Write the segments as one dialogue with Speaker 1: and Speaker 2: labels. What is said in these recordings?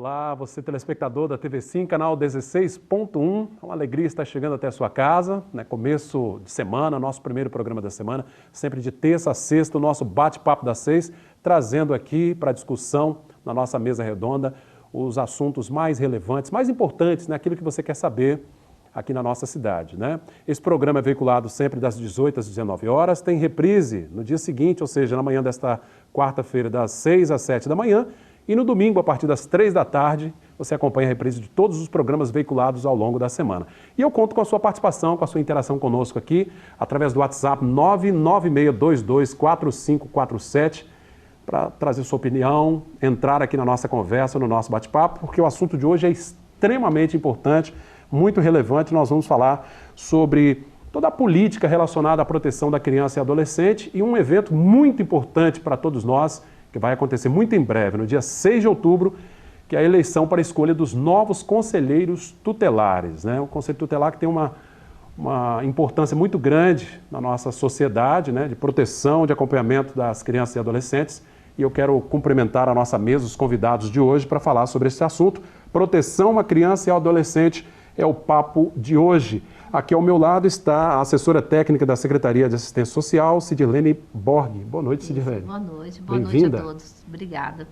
Speaker 1: Olá, você telespectador da TV5, canal 16.1. É uma alegria estar chegando até a sua casa, né? Começo de semana, nosso primeiro programa da semana, sempre de terça a sexta, o nosso bate-papo das 6, trazendo aqui para discussão na nossa mesa redonda os assuntos mais relevantes, mais importantes, né? Aquilo que você quer saber aqui na nossa cidade, né? Esse programa é veiculado sempre das 18 às 19 horas, tem reprise no dia seguinte, ou seja, na manhã desta quarta-feira, das 6 às 7 da manhã, e no domingo, a partir das 3 da tarde, você acompanha a reprise de todos os programas veiculados ao longo da semana. E eu conto com a sua participação, com a sua interação conosco aqui, através do WhatsApp 996224547, para trazer sua opinião, entrar aqui na nossa conversa, no nosso bate-papo, porque o assunto de hoje é extremamente importante, muito relevante. Nós vamos falar sobre toda a política relacionada à proteção da criança e adolescente e um evento muito importante para todos nós, que vai acontecer muito em breve, no dia 6 de outubro, que é a eleição para a escolha dos novos conselheiros tutelares, né? O Conselho Tutelar que tem uma importância muito grande na nossa sociedade, né? De proteção, de acompanhamento das crianças e adolescentes. E eu quero cumprimentar a nossa mesa, os convidados de hoje, para falar sobre esse assunto. Proteção à criança e ao adolescente é o papo de hoje. Aqui ao meu lado está a assessora técnica da Secretaria de Assistência Social, Sidilene Borg. Boa noite, Sidilene.
Speaker 2: Boa noite a todos. Obrigada.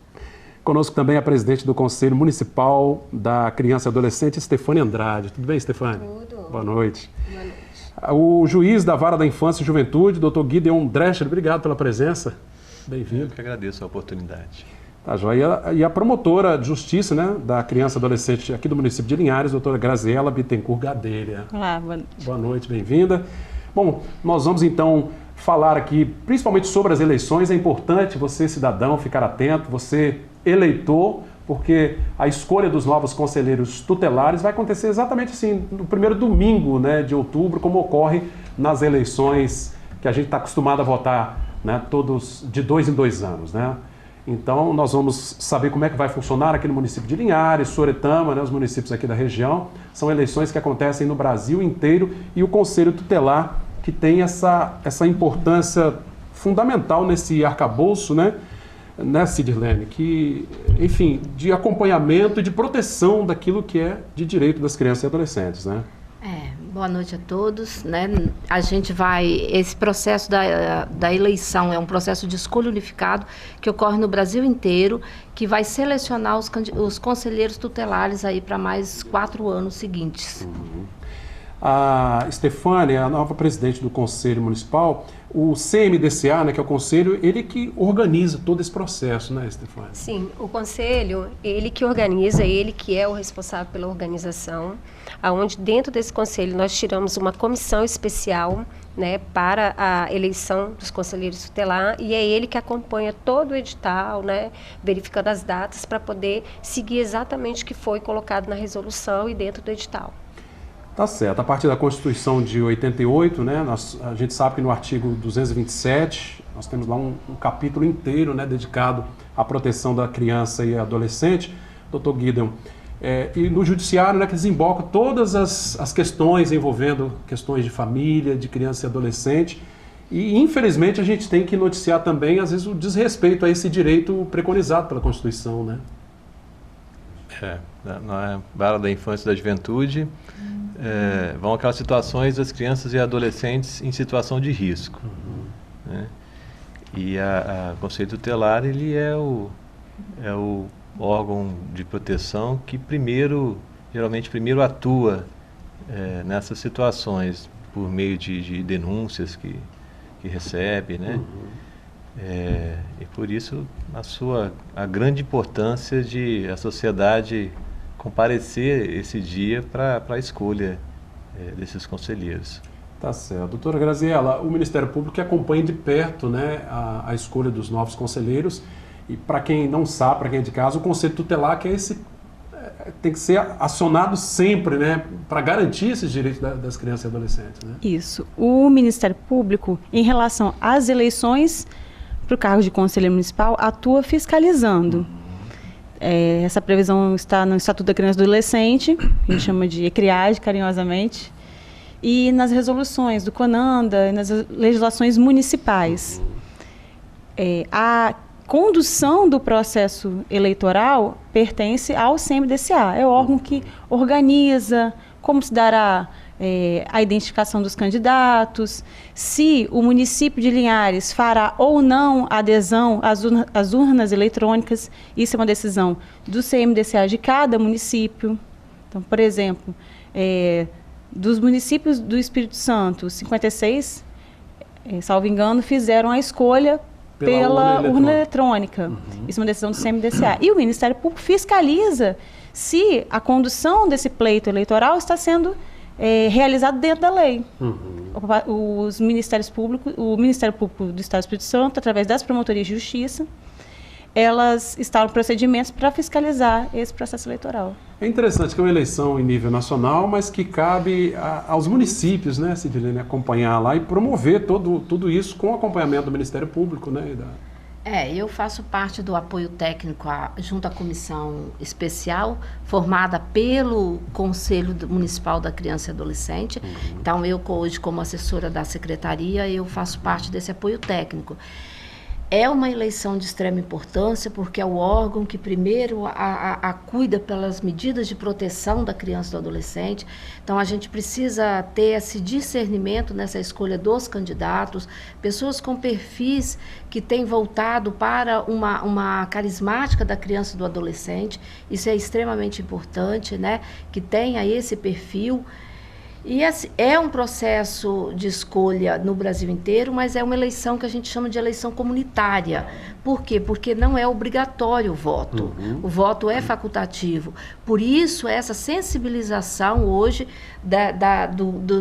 Speaker 1: Conosco também a presidente do Conselho Municipal da Criança e Adolescente, Stefânia Andrade. Tudo bem, Stefânia?
Speaker 3: Tudo.
Speaker 1: Boa noite.
Speaker 3: Boa noite.
Speaker 1: O juiz da Vara da Infância e Juventude, Dr. Gideon Drescher, obrigado pela presença. Bem-vindo.
Speaker 4: Eu que agradeço a oportunidade.
Speaker 1: Tá, joia. E a promotora de justiça, né, da criança e adolescente aqui do município de Linhares, doutora Graziela Bittencourt Gadelha.
Speaker 3: Olá, boa noite.
Speaker 1: Boa noite, bem-vinda. Bom, nós vamos então falar aqui principalmente sobre as eleições. É importante você, cidadão, ficar atento, você, eleitor, porque a escolha dos novos conselheiros tutelares vai acontecer exatamente assim, no primeiro domingo, né, de outubro, como ocorre nas eleições que a gente está acostumado a votar, né, todos de 2 em 2 anos, né? Então, nós vamos saber como é que vai funcionar aqui no município de Linhares, Soretama, né, os municípios aqui da região. São eleições que acontecem no Brasil inteiro e o Conselho Tutelar, que tem essa importância fundamental nesse arcabouço, né, Sidilene, que, enfim, de acompanhamento e de proteção daquilo que é de direito das crianças e adolescentes, né?
Speaker 2: Boa noite a todos, né? Esse processo da eleição é um processo de escolha unificado que ocorre no Brasil inteiro, que vai selecionar os conselheiros tutelares aí para mais 4 anos seguintes.
Speaker 1: Uhum. A Stefânia, a nova presidente do Conselho Municipal, o CMDCA, né, que é o Conselho, ele que organiza todo esse processo, né, Stefânia?
Speaker 3: Sim, o Conselho, ele que organiza, ele que é o responsável pela organização, aonde dentro desse Conselho nós tiramos uma comissão especial, né, para a eleição dos conselheiros tutelar, e é ele que acompanha todo o edital, né, verificando as datas para poder seguir exatamente o que foi colocado na resolução e dentro do edital.
Speaker 1: Tá certo. A partir da Constituição de 88, né, a gente sabe que no artigo 227, nós temos lá um capítulo inteiro, né, dedicado à proteção da criança e adolescente, Dr. Gideon. E no judiciário, né, que desemboca todas as questões envolvendo questões de família, de criança e adolescente. E, infelizmente, a gente tem que noticiar também, às vezes, o desrespeito a esse direito preconizado pela Constituição, né?
Speaker 4: Na Vara da Infância e da Juventude, vão aquelas situações das crianças e adolescentes em situação de risco. Né? E a Conselho Tutelar, ele é o órgão de proteção que geralmente primeiro atua nessas situações, por meio de denúncias que recebe, né? E por isso a grande importância de a sociedade comparecer esse dia para a escolha desses conselheiros.
Speaker 1: Tá certo. Doutora Graziela, o Ministério Público acompanha de perto, né, a escolha dos novos conselheiros, e para quem não sabe, para quem é de casa, o Conselho Tutelar que tem que ser acionado sempre, né, para garantir esses direitos das crianças e adolescentes, né?
Speaker 5: Isso. O Ministério Público, em relação às eleições para o cargo de conselheiro municipal, atua fiscalizando. Essa previsão está no Estatuto da Criança e do Adolescente, a gente chama de ECRIAGE, carinhosamente, e nas resoluções do CONANDA e nas legislações municipais. A condução do processo eleitoral pertence ao CMDCA. É o órgão que organiza como se dará a identificação dos candidatos, se o município de Linhares fará ou não adesão às urnas eletrônicas. Isso é uma decisão do CMDCA de cada município. Então, por exemplo, dos municípios do Espírito Santo, 56, salvo engano, fizeram a escolha pela urna eletrônica. Isso é uma decisão do CMDCA. E o Ministério Público fiscaliza se a condução desse pleito eleitoral está sendo realizado dentro da lei. Os Ministérios Públicos, o Ministério Público do Estado do Espírito Santo, através das promotorias de justiça, elas instalam procedimentos para fiscalizar esse processo eleitoral.
Speaker 1: É interessante que é uma eleição em nível nacional, mas que cabe aos municípios, né, Cidilene, acompanhar lá e promover tudo isso com o acompanhamento do Ministério Público, né?
Speaker 2: Eu faço parte do apoio técnico junto à comissão especial, formada pelo Conselho Municipal da Criança e Adolescente. Então, eu hoje, como assessora da secretaria, eu faço parte desse apoio técnico. É uma eleição de extrema importância, porque é o órgão que primeiro cuida pelas medidas de proteção da criança e do adolescente. Então, a gente precisa ter esse discernimento nessa escolha dos candidatos, pessoas com perfis que têm voltado para uma carismática da criança e do adolescente. Isso é extremamente importante, né? Que tenha esse perfil. E é um processo de escolha no Brasil inteiro, mas é uma eleição que a gente chama de eleição comunitária. Por quê? Porque não é obrigatório o voto. O voto é facultativo. Por isso, essa sensibilização hoje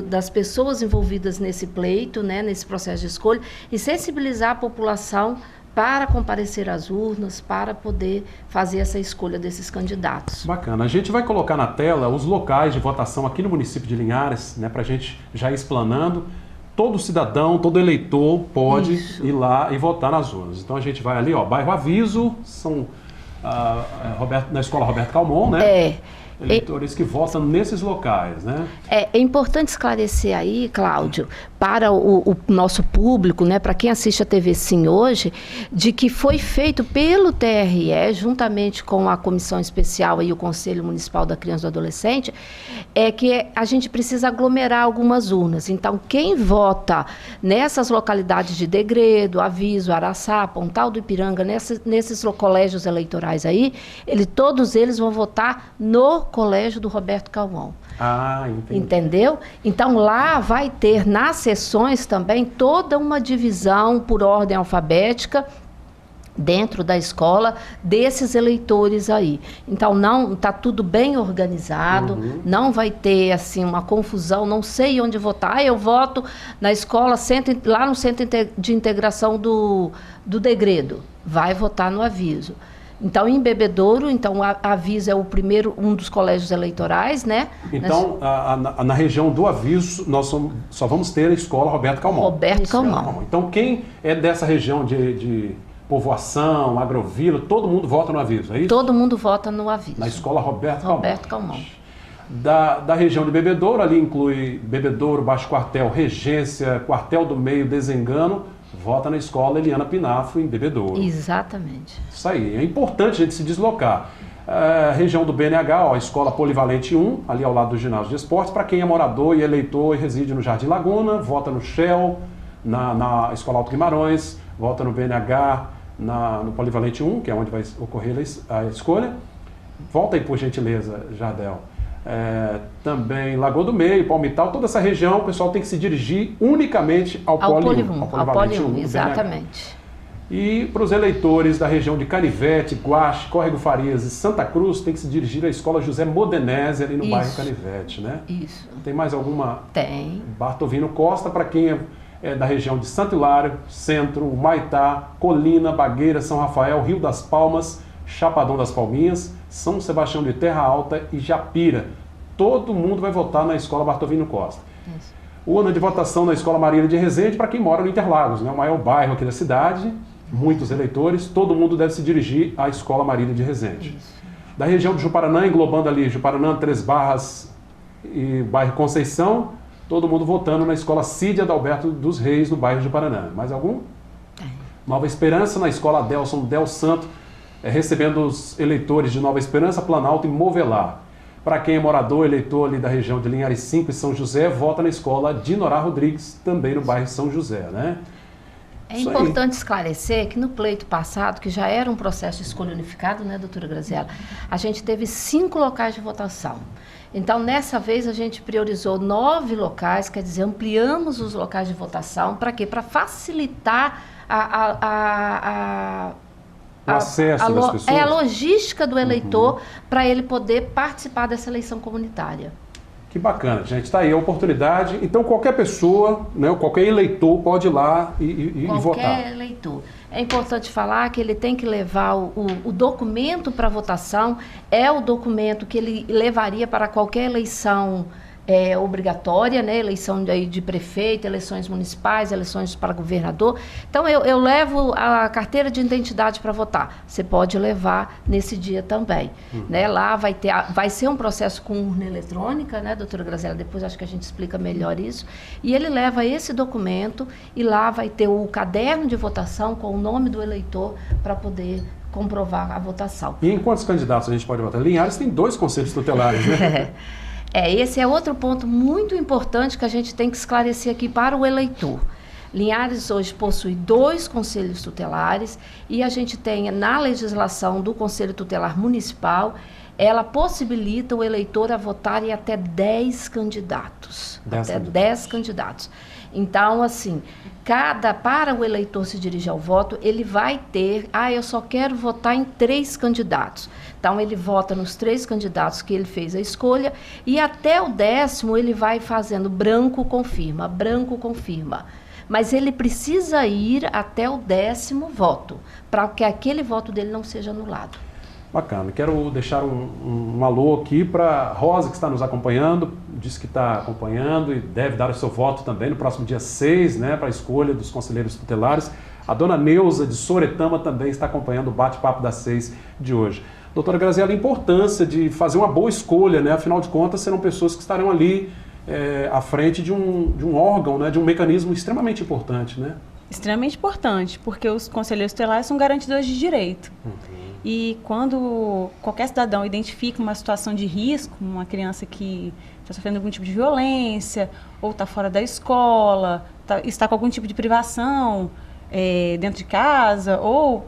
Speaker 2: das pessoas envolvidas nesse pleito, né, nesse processo de escolha, e sensibilizar a população para comparecer às urnas, para poder fazer essa escolha desses candidatos.
Speaker 1: Bacana. A gente vai colocar na tela os locais de votação aqui no município de Linhares, né, para a gente já ir explanando. Todo cidadão, todo eleitor pode ir lá e votar nas urnas. Então a gente vai ali, bairro Aviso, são na Escola Roberto Calmon, né? Eleitores que votam nesses locais, né?
Speaker 2: É importante esclarecer aí, Cláudio, para o nosso público, né, para quem assiste a TV Sim hoje, de que foi feito pelo TRE, juntamente com a Comissão Especial e o Conselho Municipal da Criança e do Adolescente, que a gente precisa aglomerar algumas urnas. Então, quem vota nessas localidades de Degredo, Aviso, Araçá, Pontal do Ipiranga, nesses colégios eleitorais aí, todos eles vão votar no Colégio do Roberto Calmon.
Speaker 1: Entendi.
Speaker 2: Entendeu? Então, lá vai ter, nas sessões também, toda uma divisão por ordem alfabética dentro da escola desses eleitores aí. Então, não está tudo bem organizado, não vai ter assim uma confusão, não sei onde votar. Eu voto na escola, lá no Centro de Integração do Degredo. Vai votar no Aviso. Então, em Bebedouro, a Aviso é um dos colégios eleitorais, né?
Speaker 1: Então, na região do Aviso, nós só vamos ter a Escola Roberto Calmon.
Speaker 2: Roberto Calmon.
Speaker 1: Então, quem é dessa região de povoação, agrovila, todo mundo vota no Aviso, é isso?
Speaker 2: Todo mundo vota no Aviso.
Speaker 1: Na Escola Roberto Calmon.
Speaker 2: Roberto Calmon.
Speaker 1: Da região de Bebedouro, ali inclui Bebedouro, Baixo Quartel, Regência, Quartel do Meio, Desengano, vota na Escola Eliana Pinafo, em Bebedouro.
Speaker 2: Exatamente.
Speaker 1: Isso aí. É importante a gente se deslocar. Região do BNH, a Escola Polivalente 1, ali ao lado do Ginásio de Esportes, para quem é morador e eleitor e reside no Jardim Laguna, vota no Shell, na Escola Alto Guimarães, vota no BNH, no Polivalente 1, que é onde vai ocorrer a escolha. Volta aí, por gentileza, Jardel. Também Lagoa do Meio, Palmital, toda essa região, o pessoal tem que se dirigir unicamente ao Poli 1,
Speaker 2: exatamente.
Speaker 1: E para os eleitores da região de Canivete, Guache, Córrego Farias e Santa Cruz, tem que se dirigir à Escola José Modenese, ali no bairro Canivete, né?
Speaker 2: Isso.
Speaker 1: Tem mais alguma?
Speaker 2: Tem.
Speaker 1: Bartovino Costa, para quem é da região de Santo Hilário, Centro, Humaitá, Colina, Bagueira, São Rafael, Rio das Palmas, Chapadão das Palminhas, São Sebastião de Terra Alta e Japira. Todo mundo vai votar na Escola Bartovino Costa.
Speaker 2: Isso.
Speaker 1: Urna de votação na Escola Marília de Resende para quem mora no Interlagos, né? O maior bairro aqui da cidade, muitos eleitores, todo mundo deve se dirigir à Escola Marília de Resende.
Speaker 2: Isso.
Speaker 1: Da região de Juparanã, englobando ali Juparanã, Três Barras e bairro Conceição, todo mundo votando na Escola Cídia Adalberto dos Reis, no bairro de Juparanã. Mais algum?
Speaker 2: Tem.
Speaker 1: Nova Esperança, na Escola Adelson Del Santo, recebendo os eleitores de Nova Esperança, Planalto e Movelar. Para quem é morador, eleitor ali da região de Linhares 5 e São José, vota na escola Dinorá Rodrigues, também no bairro São José, né?
Speaker 2: É importante esclarecer que no pleito passado, que já era um processo de escolha unificado, né, doutora Graziela, a gente teve 5 locais de votação. Então, nessa vez, a gente priorizou 9 locais, quer dizer, ampliamos os locais de votação. Para quê? Para facilitar
Speaker 1: o acesso das pessoas.
Speaker 2: A logística do eleitor para ele poder participar dessa eleição comunitária.
Speaker 1: Que bacana, gente. Está aí a oportunidade. Então, qualquer pessoa, né, qualquer eleitor pode ir lá e votar.
Speaker 2: Qualquer eleitor. É importante falar que ele tem que levar o documento para votação, é o documento que ele levaria para qualquer eleição obrigatória, né? Eleição de prefeito, eleições municipais, eleições para governador. Então, eu levo a carteira de identidade para votar. Você pode levar nesse dia também. Né? Lá vai ser um processo com urna eletrônica, né, doutora Graziela? Depois acho que a gente explica melhor isso. E ele leva esse documento e lá vai ter o caderno de votação com o nome do eleitor para poder comprovar a votação.
Speaker 1: E em quantos candidatos a gente pode votar? Linhares tem 2 conselhos tutelares, né?
Speaker 2: Esse é outro ponto muito importante que a gente tem que esclarecer aqui para o eleitor. Linhares hoje possui 2 conselhos tutelares e a gente tem na legislação do Conselho Tutelar Municipal, ela possibilita o eleitor a votar em até 10 candidatos. Até 10 candidatos. Então, assim, para o eleitor se dirigir ao voto, ele vai ter, eu só quero votar em 3 candidatos. Então, ele vota nos 3 candidatos que ele fez a escolha e até o 10º ele vai fazendo branco, confirma, branco, confirma. Mas ele precisa ir até o 10º voto, para que aquele voto dele não seja anulado.
Speaker 1: Bacana. Quero deixar um alô aqui para Rosa, que está nos acompanhando, disse que está acompanhando e deve dar o seu voto também no próximo dia 6, né, para a escolha dos conselheiros tutelares. A dona Neuza, de Soretama, também está acompanhando o bate-papo das 6 de hoje. Doutora Graziela, a importância de fazer uma boa escolha, né? Afinal de contas, serão pessoas que estarão ali à frente de um órgão, né, de um mecanismo extremamente importante, né?
Speaker 5: Extremamente importante, porque os conselheiros tutelares são garantidores de direito. E quando qualquer cidadão identifica uma situação de risco, uma criança que está sofrendo algum tipo de violência, ou está fora da escola, está com algum tipo de privação dentro de casa, ou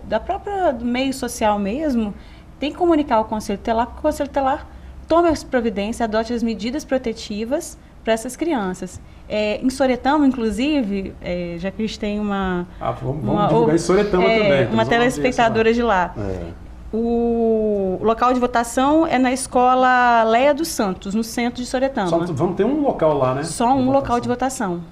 Speaker 5: do meio social mesmo, tem que comunicar ao Conselho Tutelar, porque o Conselho Tutelar tome as providências, adote as medidas protetivas para essas crianças. Em Soretama, inclusive, já que a gente tem vamos
Speaker 1: divulgar em Soretama também.
Speaker 5: Uma telespectadora de lá. O local de votação é na escola Leia dos Santos, no centro de Soretama.
Speaker 1: Vamos ter um local lá, né?
Speaker 5: Só um local de votação.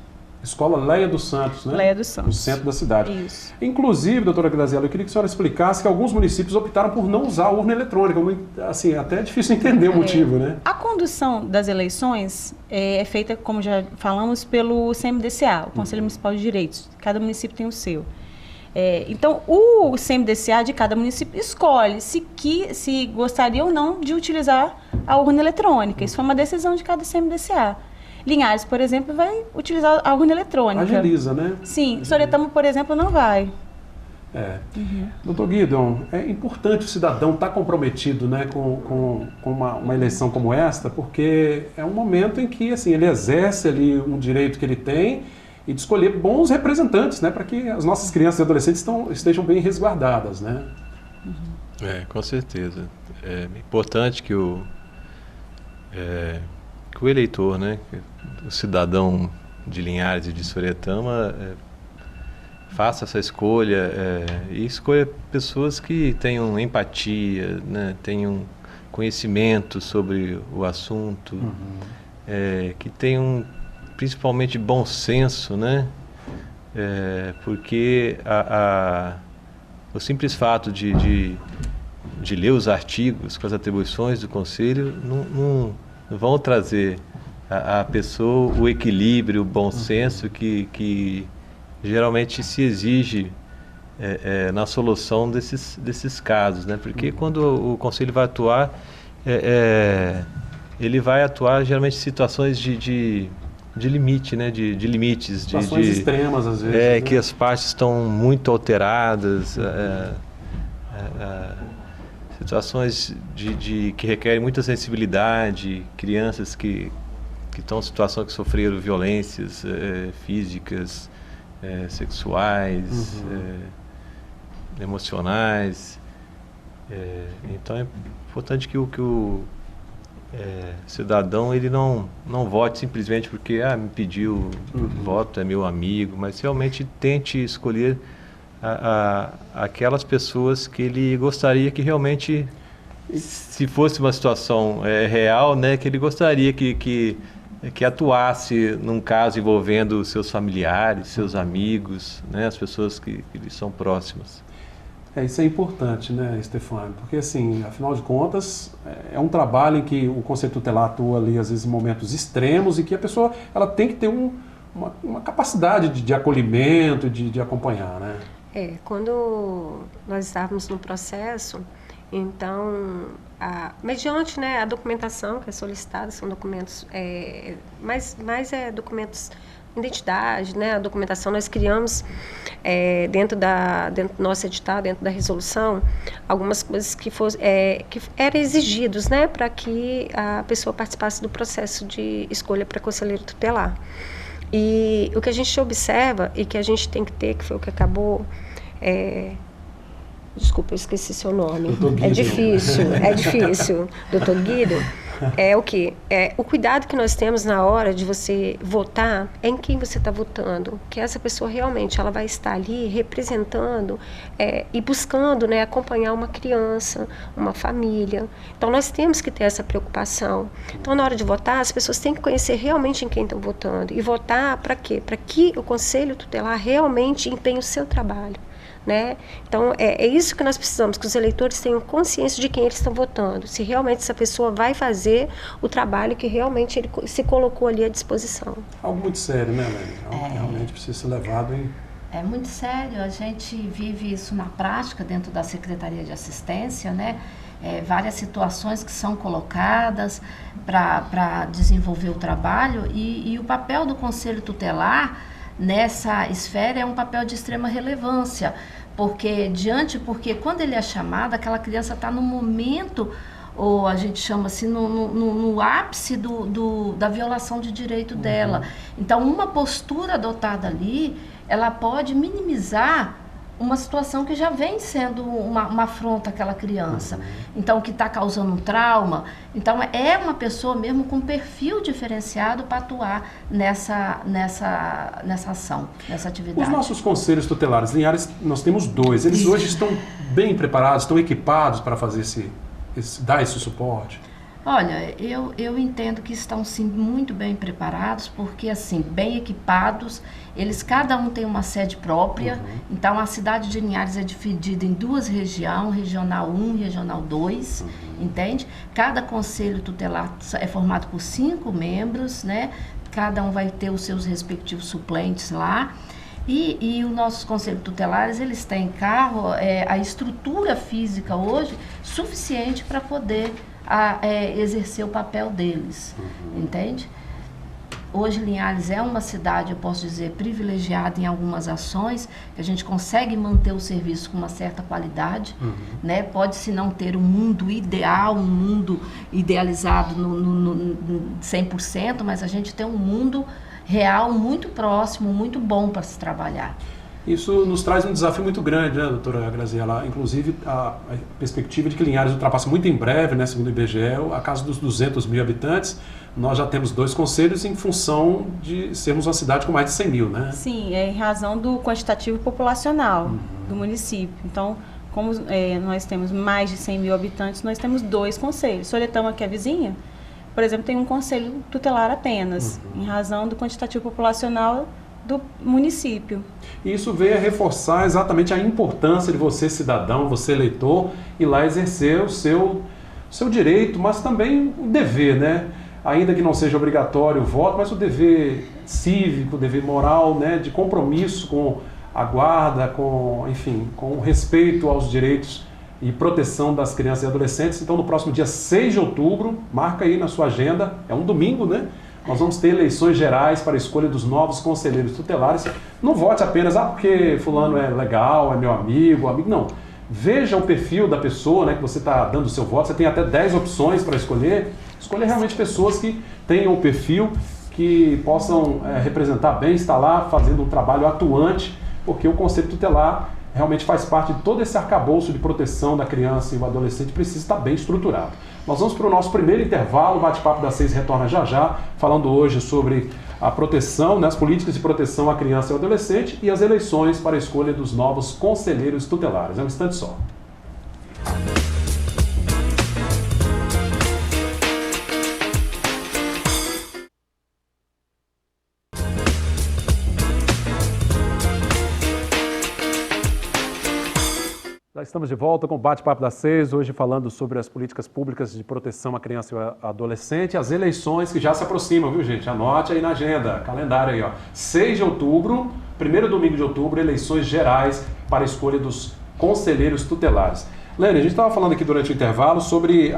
Speaker 1: Escola Leia dos Santos, né?
Speaker 5: Leia dos Santos.
Speaker 1: No centro da cidade.
Speaker 5: Isso.
Speaker 1: Inclusive, doutora Graziela, eu queria que a senhora explicasse que alguns municípios optaram por não usar a urna eletrônica. Assim, até é difícil entender o motivo, né?
Speaker 5: A condução das eleições é feita, como já falamos, pelo CMDCA, o Conselho Municipal de Direitos. Cada município tem o seu. Então, o CMDCA de cada município escolhe se gostaria ou não de utilizar a urna eletrônica. Isso foi uma decisão de cada CMDCA. Linhares, por exemplo, vai utilizar a urna eletrônica.
Speaker 1: Agiliza, né?
Speaker 5: Sim. Soretama, por exemplo, não vai.
Speaker 1: Doutor Guidon, é importante o cidadão estar comprometido, né, com uma eleição como esta, porque é um momento em que assim, ele exerce ali um direito que ele tem e de escolher bons representantes, né, para que as nossas crianças e adolescentes estejam bem resguardadas, né?
Speaker 4: Com certeza. É importante que o eleitor, né, o cidadão de Linhares e de Soretama faça essa escolha e escolha pessoas que tenham empatia, né, tenham conhecimento sobre o assunto, que tenham principalmente bom senso, né, porque o simples fato de ler os artigos com as atribuições do Conselho não vão trazer à pessoa o equilíbrio, o bom senso que geralmente se exige na solução desses casos, né? Porque quando o Conselho vai atuar, ele vai atuar geralmente em situações de limite, né? De limites.
Speaker 1: Situações extremas, às vezes.
Speaker 4: Que as partes estão muito alteradas, situações que requerem muita sensibilidade, crianças que estão em situação que sofreram violências físicas, sexuais, emocionais. Então é importante que o cidadão ele não vote simplesmente porque me pediu voto, é meu amigo, mas realmente tente escolher aquelas pessoas que ele gostaria que realmente, se fosse uma situação real, né, que ele gostaria que atuasse num caso envolvendo seus familiares, seus amigos, né, as pessoas que lhe são próximas.
Speaker 1: Isso é importante, né, Stefano? Porque, assim, afinal de contas, é um trabalho em que o Conselho Tutelar atua ali, às vezes, em momentos extremos e que a pessoa ela tem que ter uma capacidade de acolhimento, de acompanhar, né?
Speaker 3: Quando nós estávamos no processo, então, mediante, né, a documentação que é solicitada, são documentos, mais documentos identidade, né, a documentação, nós criamos dentro do nosso edital, dentro da resolução, algumas coisas que eram exigidos, né, para que a pessoa participasse do processo de escolha para conselheiro tutelar. E o que a gente observa e que a gente tem que ter, que foi o que acabou... Desculpa, eu esqueci seu nome. É difícil. Doutor Guido, o quê? O cuidado que nós temos na hora de você votar é em quem você está votando. Que essa pessoa realmente ela vai estar ali representando e buscando, né, acompanhar uma criança, uma família. Então, nós temos que ter essa preocupação. Então, na hora de votar, as pessoas têm que conhecer realmente em quem estão votando. E votar para quê? Para que o Conselho Tutelar realmente empenhe o seu trabalho. Né? Então, é isso que nós precisamos, que os eleitores tenham consciência de quem eles estão votando, se realmente essa pessoa vai fazer o trabalho que realmente ele se colocou ali à disposição.
Speaker 1: Algo muito sério, né, Lélia? Algo que realmente precisa ser levado em...
Speaker 2: É muito sério, a gente vive isso na prática dentro da Secretaria de Assistência, né? Várias situações que são colocadas para desenvolver o trabalho e o papel do Conselho Tutelar nessa esfera é um papel de extrema relevância, porque quando ele é chamado, aquela criança está no momento, ou a gente chama assim, no ápice da violação de direito dela. Então, uma postura adotada ali, ela pode minimizar uma situação que já vem sendo uma afronta àquela criança. Então, que está causando um trauma. Então, é uma pessoa mesmo com perfil diferenciado para atuar nessa ação, nessa atividade.
Speaker 1: Os nossos conselhos tutelares, Linhares, nós temos 2. Eles hoje estão bem preparados, estão equipados para fazer dar esse suporte?
Speaker 2: Olha, eu entendo que estão sim muito bem preparados, porque assim, bem equipados, eles cada um tem uma sede própria, então a cidade de Linhares é dividida em 2 regiões, Regional 1 e Regional 2, entende? Cada conselho tutelar é formado por 5 membros, né? Cada um vai ter os seus respectivos suplentes lá. E os nossos conselhos tutelares, eles têm carro, a estrutura física hoje suficiente para poder exercer o papel deles, entende? Hoje Linhares é uma cidade, eu posso dizer, privilegiada em algumas ações, que a gente consegue manter o serviço com uma certa qualidade, né? Pode-se não ter um mundo ideal, um mundo idealizado no 100%, mas a gente tem um mundo real muito próximo, muito bom para se trabalhar.
Speaker 1: Isso nos traz um desafio muito grande, né, doutora Graziela? Inclusive, a perspectiva de que Linhares ultrapasse muito em breve, né, segundo o IBGE, a casa dos 200 mil habitantes. Nós já temos 2 conselhos em função de sermos uma cidade com mais de 100 mil, né?
Speaker 5: Sim, em razão do quantitativo populacional do município. Então, como nós temos mais de 100 mil habitantes, nós temos 2 conselhos. Soretama, que é vizinha, por exemplo, tem um conselho tutelar apenas, em razão do quantitativo populacional do município.
Speaker 1: E isso veio a reforçar exatamente a importância de você, cidadão, você eleitor, ir lá exercer o seu direito, mas também o dever, né? Ainda que não seja obrigatório o voto, mas o dever cívico, o dever moral, né? De compromisso com a guarda, com o respeito aos direitos e proteção das crianças e adolescentes. Então, no próximo dia 6 de outubro, marca aí na sua agenda, é um domingo, né? Nós vamos ter eleições gerais para a escolha dos novos conselheiros tutelares. Não vote apenas, porque fulano é legal, é meu amigo, Não. veja o perfil da pessoa, né, que você está dando o seu voto. Você tem até 10 opções para escolher. Escolher realmente pessoas que tenham o perfil, que possam representar bem, estar lá fazendo um trabalho atuante, porque o Conselho Tutelar realmente faz parte de todo esse arcabouço de proteção da criança e do adolescente, precisa estar bem estruturado. Nós vamos para o nosso primeiro intervalo, o Bate-Papo das 6 retorna já, falando hoje sobre a proteção, né, as políticas de proteção à criança e ao adolescente e as eleições para a escolha dos novos conselheiros tutelares. É um instante só. Já estamos de volta com o Bate-Papo das 6, hoje falando sobre as políticas públicas de proteção à criança e ao adolescente, as eleições que já se aproximam, viu, gente? Anote aí na agenda, calendário aí, ó. 6 de outubro, primeiro domingo de outubro, eleições gerais para a escolha dos conselheiros tutelares. Lene, a gente estava falando aqui durante o intervalo sobre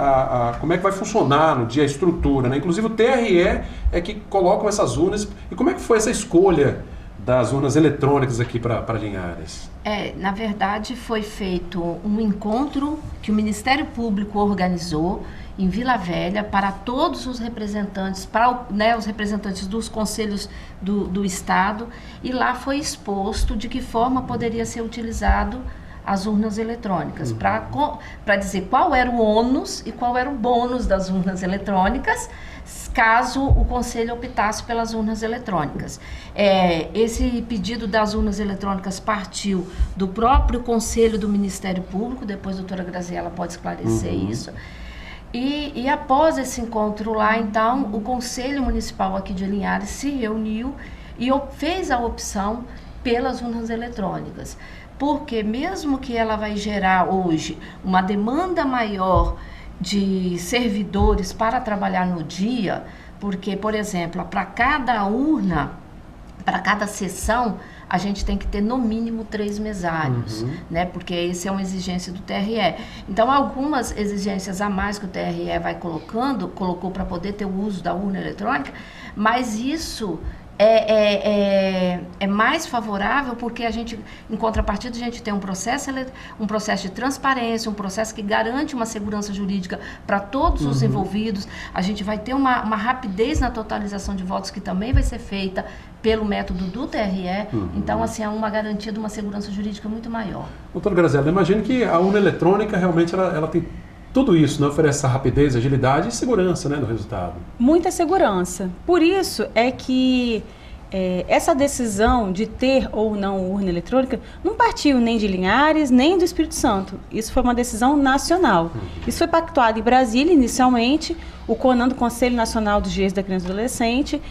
Speaker 1: como é que vai funcionar no dia a estrutura, né? Inclusive o TRE é que colocam essas urnas. E como é que foi essa escolha das urnas eletrônicas aqui para Linhares?
Speaker 2: Na verdade, foi feito um encontro que o Ministério Público organizou em Vila Velha para todos os representantes, os representantes dos conselhos do Estado, e lá foi exposto de que forma poderia ser utilizado as urnas eletrônicas, para dizer qual era o ônus e qual era o bônus das urnas eletrônicas, caso o Conselho optasse pelas urnas eletrônicas. Esse pedido das urnas eletrônicas partiu do próprio Conselho do Ministério Público, depois a doutora Graziela pode esclarecer isso. E após esse encontro lá, então, o Conselho Municipal aqui de Linhares se reuniu e fez a opção pelas urnas eletrônicas. Porque mesmo que ela vai gerar hoje uma demanda maior de servidores para trabalhar no dia, porque, por exemplo, para cada urna, para cada sessão, a gente tem que ter no mínimo 3 mesários, né? Porque essa é uma exigência do TRE. Então, algumas exigências a mais que o TRE colocou para poder ter o uso da urna eletrônica, mas isso é mais favorável porque a gente, em contrapartida, a gente tem um processo de transparência, um processo que garante uma segurança jurídica para todos os envolvidos. A gente vai ter uma rapidez na totalização de votos que também vai ser feita pelo método do TRE. Então, assim, é uma garantia de uma segurança jurídica muito maior. Doutora
Speaker 1: Graziela, imagino que a urna eletrônica realmente ela tem tudo isso, né? Oferece essa rapidez, agilidade e segurança, né, no resultado.
Speaker 5: Muita segurança. Por isso é que essa decisão de ter ou não urna eletrônica não partiu nem de Linhares, nem do Espírito Santo. Isso foi uma decisão nacional. Isso foi pactuado em Brasília, inicialmente. O CONAN, do Conselho Nacional dos Direitos da Criança e do Adolescente,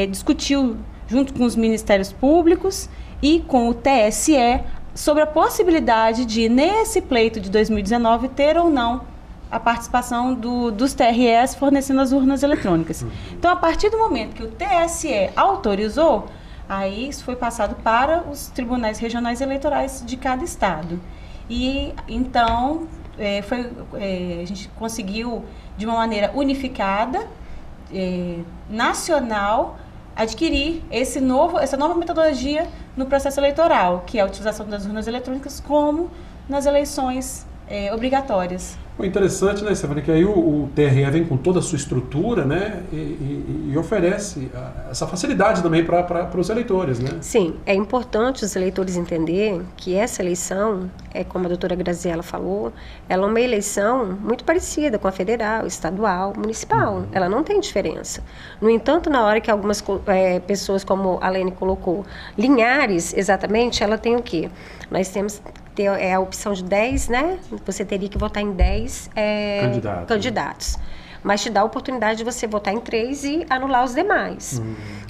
Speaker 5: discutiu junto com os Ministérios Públicos e com o TSE sobre a possibilidade de, nesse pleito de 2019, ter ou não a participação dos TREs fornecendo as urnas eletrônicas. Então, a partir do momento que o TSE autorizou, aí isso foi passado para os tribunais regionais eleitorais de cada estado. E, então, a gente conseguiu, de uma maneira unificada, nacional, adquirir essa nova metodologia no processo eleitoral, que é a utilização das urnas eletrônicas como nas eleições obrigatórias.
Speaker 1: Interessante, né, Stefania, que aí o TRE vem com toda a sua estrutura, né, e oferece essa facilidade também para os eleitores, né?
Speaker 3: Sim, é importante os eleitores entenderem que essa eleição, como a doutora Graziela falou, ela é uma eleição muito parecida com a federal, estadual, municipal. Não tem diferença. No entanto, na hora que algumas pessoas, como a Lene colocou, Linhares, exatamente, ela tem o quê? Nós temos a opção de 10, né? Você teria que votar em 10 candidatos. Mas te dá a oportunidade de você votar em 3 e anular os demais.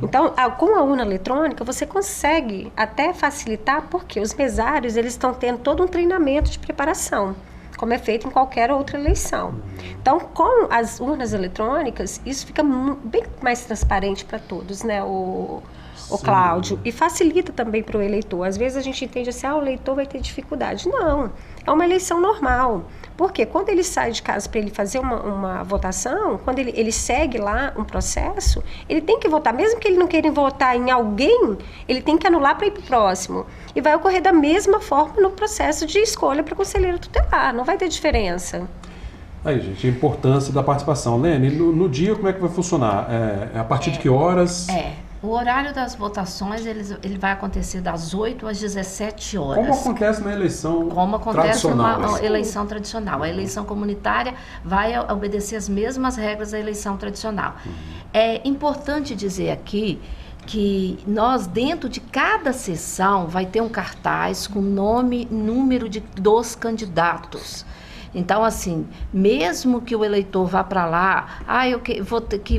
Speaker 3: Então, com a urna eletrônica, você consegue até facilitar, porque os mesários, eles estão tendo todo um treinamento de preparação, como é feito em qualquer outra eleição. Então, com as urnas eletrônicas, isso fica bem mais transparente para todos, né? o Cláudio, e facilita também para o eleitor. Às vezes a gente entende assim, o eleitor vai ter dificuldade. Não, é uma eleição normal. Porque quando ele sai de casa para ele fazer uma votação, quando ele segue lá um processo, ele tem que votar. Mesmo que ele não queira votar em alguém, ele tem que anular para ir para o próximo. E vai ocorrer da mesma forma no processo de escolha para conselheiro tutelar. Não vai ter diferença.
Speaker 1: Aí, gente, a importância da participação. Lene, no dia como é que vai funcionar? A partir de que horas?
Speaker 2: O horário das votações ele vai acontecer das 8 às 17 horas.
Speaker 1: Como acontece na eleição
Speaker 2: Como acontece
Speaker 1: tradicional?
Speaker 2: numa eleição tradicional. A eleição comunitária vai obedecer as mesmas regras da eleição tradicional. É importante dizer aqui que nós, dentro de cada sessão, vai ter um cartaz com nome e número dos candidatos. Então, assim, mesmo que o eleitor vá para lá, eu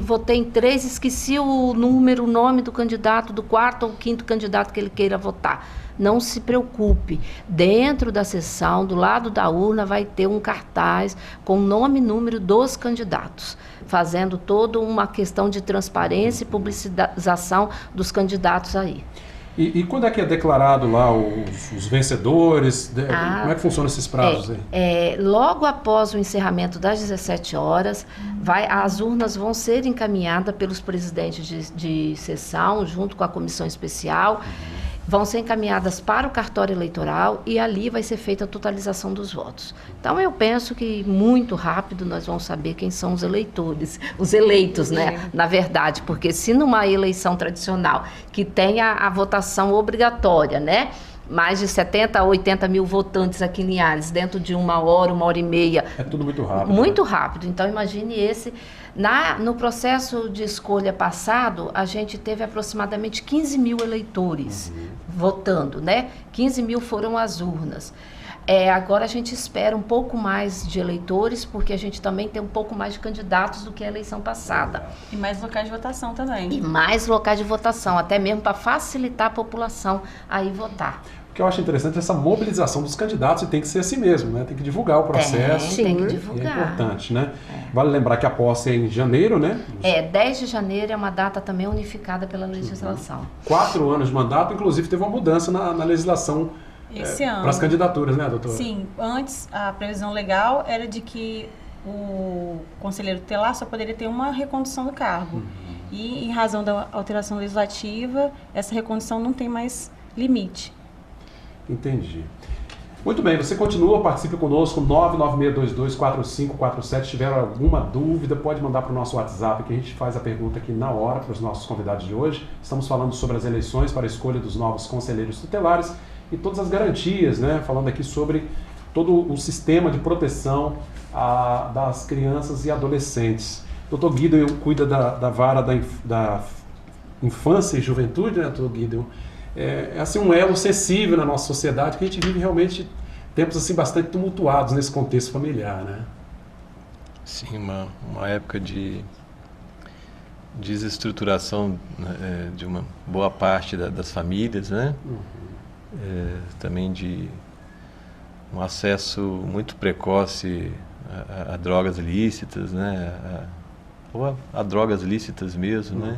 Speaker 2: votei em 3, esqueci o nome do candidato, do 4º ou 5º candidato que ele queira votar. Não se preocupe. Dentro da sessão, do lado da urna, vai ter um cartaz com nome e número dos candidatos, fazendo toda uma questão de transparência e publicização dos candidatos aí.
Speaker 1: E quando é que é declarado lá os vencedores? Como é que funcionam esses prazos aí?
Speaker 2: Logo após o encerramento das 17 horas, as urnas vão ser encaminhadas pelos presidentes de sessão, junto com a comissão especial, vão ser encaminhadas para o cartório eleitoral e ali vai ser feita a totalização dos votos. Então, eu penso que muito rápido nós vamos saber quem são os eleitores, os eleitos, né? Na verdade, porque se numa eleição tradicional que tem a votação obrigatória, né? Mais de 70 a 80 mil votantes aqui em Linhares, dentro de 1 hora, 1h30.
Speaker 1: É tudo muito rápido.
Speaker 2: Muito rápido. Então, imagine esse. No processo de escolha passado, a gente teve aproximadamente 15 mil eleitores votando, né? 15 mil foram as urnas. Agora a gente espera um pouco mais de eleitores, porque a gente também tem um pouco mais de candidatos do que a eleição passada.
Speaker 5: E mais locais de votação também.
Speaker 2: E mais locais de votação, até mesmo para facilitar a população a ir votar.
Speaker 1: O que eu acho interessante é essa mobilização dos candidatos, e tem que ser assim mesmo, né? Tem que divulgar o processo.
Speaker 2: Tem que divulgar.
Speaker 1: E é importante, né? Vale lembrar que a posse é em janeiro, né?
Speaker 2: 10 de janeiro é uma data também unificada pela legislação.
Speaker 1: 4 anos de mandato, inclusive teve uma mudança na legislação
Speaker 5: esse ano.
Speaker 1: Para as candidaturas, né, doutora?
Speaker 5: Sim, antes a previsão legal era de que o conselheiro tutelar só poderia ter uma recondução do cargo. E em razão da alteração legislativa, essa recondução não tem mais limite.
Speaker 1: Entendi. Muito bem, você continua, participe conosco, 996224547. Se tiver alguma dúvida, pode mandar para o nosso WhatsApp, que a gente faz a pergunta aqui na hora para os nossos convidados de hoje. Estamos falando sobre as eleições para a escolha dos novos conselheiros tutelares e todas as garantias, né? Falando aqui sobre todo o sistema de proteção das crianças e adolescentes. Dr. Guido cuida da vara da infância e juventude, né, Dr. Guido? É assim, um elo sensível na nossa sociedade, que a gente vive realmente tempos assim, bastante tumultuados nesse contexto familiar, né?
Speaker 4: Sim, uma época de desestruturação, né, de uma boa parte das famílias, né? Também de um acesso muito precoce a drogas ilícitas, né? Ou a drogas lícitas mesmo, né?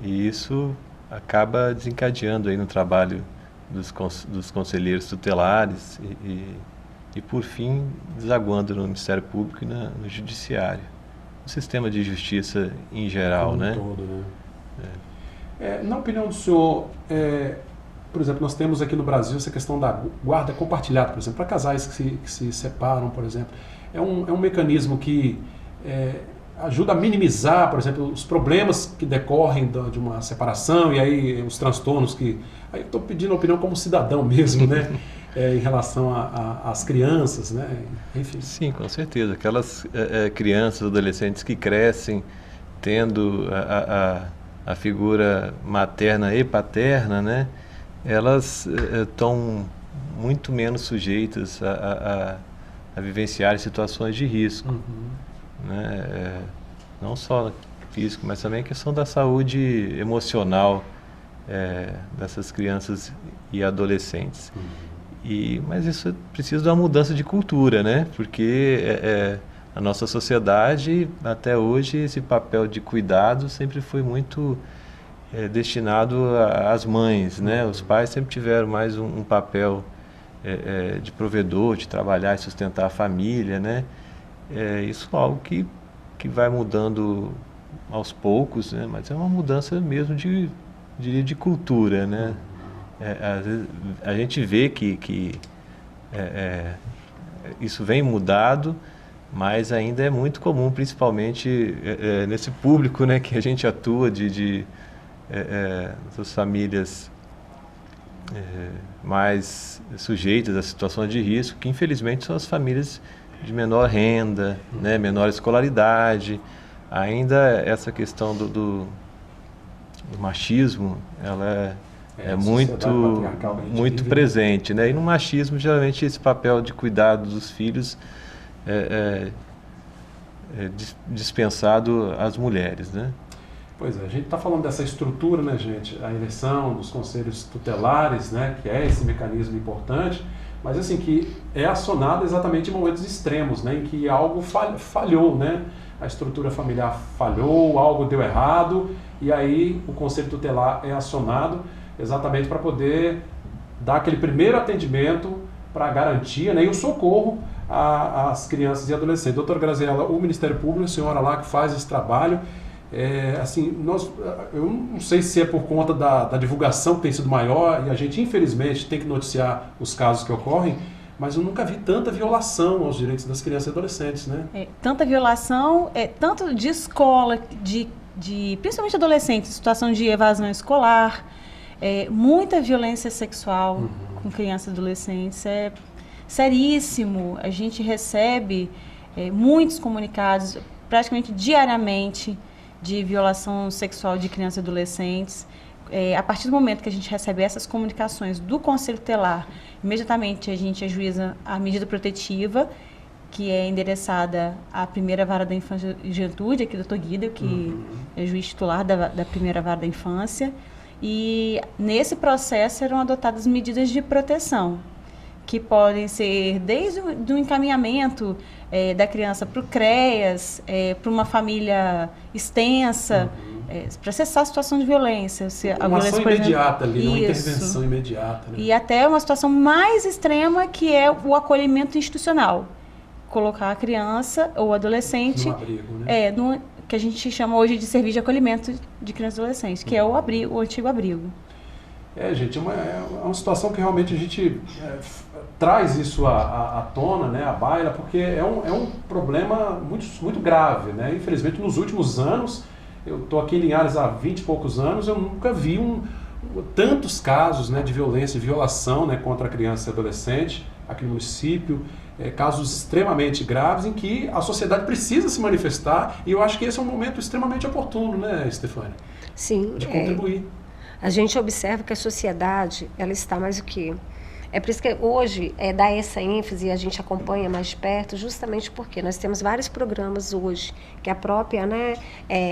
Speaker 4: E isso acaba desencadeando aí no trabalho dos conselheiros tutelares e por fim, desaguando no Ministério Público e no Judiciário. No sistema de justiça em geral, né?
Speaker 1: Todo, né? Na opinião do senhor, por exemplo, nós temos aqui no Brasil essa questão da guarda compartilhada, por exemplo, para casais que se separam, por exemplo. É um mecanismo que ajuda a minimizar, por exemplo, os problemas que decorrem de uma separação e aí os transtornos que... Aí eu estou pedindo a opinião como cidadão mesmo, né? Em relação às crianças, né? Enfim.
Speaker 4: Sim, com certeza. Aquelas crianças, adolescentes que crescem tendo a figura materna e paterna, né? Elas estão muito menos sujeitas a vivenciar situações de risco. Né? Não só físico, mas também a questão da saúde emocional dessas crianças e adolescentes. Mas isso precisa de uma mudança de cultura, né? Porque a nossa sociedade, até hoje, esse papel de cuidado sempre foi muito destinado às mães, né? Os pais sempre tiveram mais um papel de provedor, de trabalhar e sustentar a família, né? Isso é algo que vai mudando aos poucos, né? Mas é uma mudança mesmo de cultura, né? Às vezes a gente vê que isso vem mudado, mas ainda é muito comum, principalmente nesse público, né, que a gente atua, das famílias mais sujeitas a situações de risco, que infelizmente são as famílias de menor renda, né, menor escolaridade. Ainda essa questão do machismo, ela é muito presente, né? E no machismo, geralmente, esse papel de cuidado dos filhos é dispensado às mulheres, né?
Speaker 1: Pois é, a gente está falando dessa estrutura, né, gente? A eleição dos conselhos tutelares, né, que é esse mecanismo importante, mas assim, que é acionado exatamente em momentos extremos, né, em que algo falhou, né? A estrutura familiar falhou, algo deu errado, e aí o conselho tutelar é acionado exatamente para poder dar aquele primeiro atendimento para a garantia, né, e o socorro às crianças e adolescentes. Doutora Graziela, o Ministério Público, a senhora lá que faz esse trabalho, assim, eu não sei se é por conta da divulgação que tem sido maior, e a gente infelizmente tem que noticiar os casos que ocorrem, mas eu nunca vi tanta violação aos direitos das crianças e adolescentes, né?
Speaker 5: Tanta violação, tanto de escola, principalmente adolescentes, situação de evasão escolar, muita violência sexual com crianças e adolescentes, é seríssimo. A gente recebe muitos comunicados, praticamente diariamente, de violação sexual de crianças e adolescentes. A partir do momento que a gente recebe essas comunicações do Conselho Tutelar, imediatamente a gente ajuiza a medida protetiva, que é endereçada à primeira vara da infância e juventude, aqui do Dr. Guido, que é juiz titular da primeira vara da infância. E nesse processo serão adotadas medidas de proteção, que podem ser desde o encaminhamento da criança para o CREAS, para uma família extensa, para cessar a situação de violência.
Speaker 1: Uma ação imediata ali, uma intervenção imediata. Né?
Speaker 5: E até uma situação mais extrema, que é o acolhimento institucional. Colocar a criança ou adolescente
Speaker 1: no abrigo, né?
Speaker 5: Que a gente chama hoje de serviço de acolhimento de crianças e adolescentes, que é o antigo abrigo.
Speaker 1: Gente, é uma situação que realmente a gente traz isso à tona, né, à baila, porque é um problema muito, muito grave, né? Infelizmente, nos últimos anos, eu estou aqui em Linhares há 20 e poucos anos, eu nunca vi tantos casos, né, de violência e violação, né, contra a criança e adolescente aqui no município, casos extremamente graves em que a sociedade precisa se manifestar, e eu acho que esse é um momento extremamente oportuno, né, Stefânia?
Speaker 3: Sim.
Speaker 1: De contribuir.
Speaker 3: A gente observa que a sociedade, ela está mais o quê? É por isso que hoje dá essa ênfase e a gente acompanha mais de perto, justamente porque nós temos vários programas hoje que a própria, né,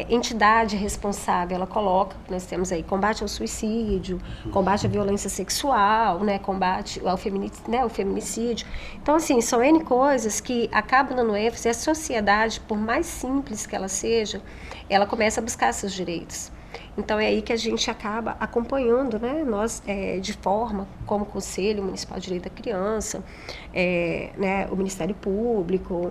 Speaker 3: entidade responsável ela coloca. Nós temos aí combate ao suicídio, combate à violência sexual, né, combate ao feminicídio. Então, assim, são N coisas que acabam dando ênfase, e a sociedade, por mais simples que ela seja, ela começa a buscar seus direitos. Então, é aí que a gente acaba acompanhando, né, nós, de forma, como Conselho Municipal de Direito da Criança, né, o Ministério Público,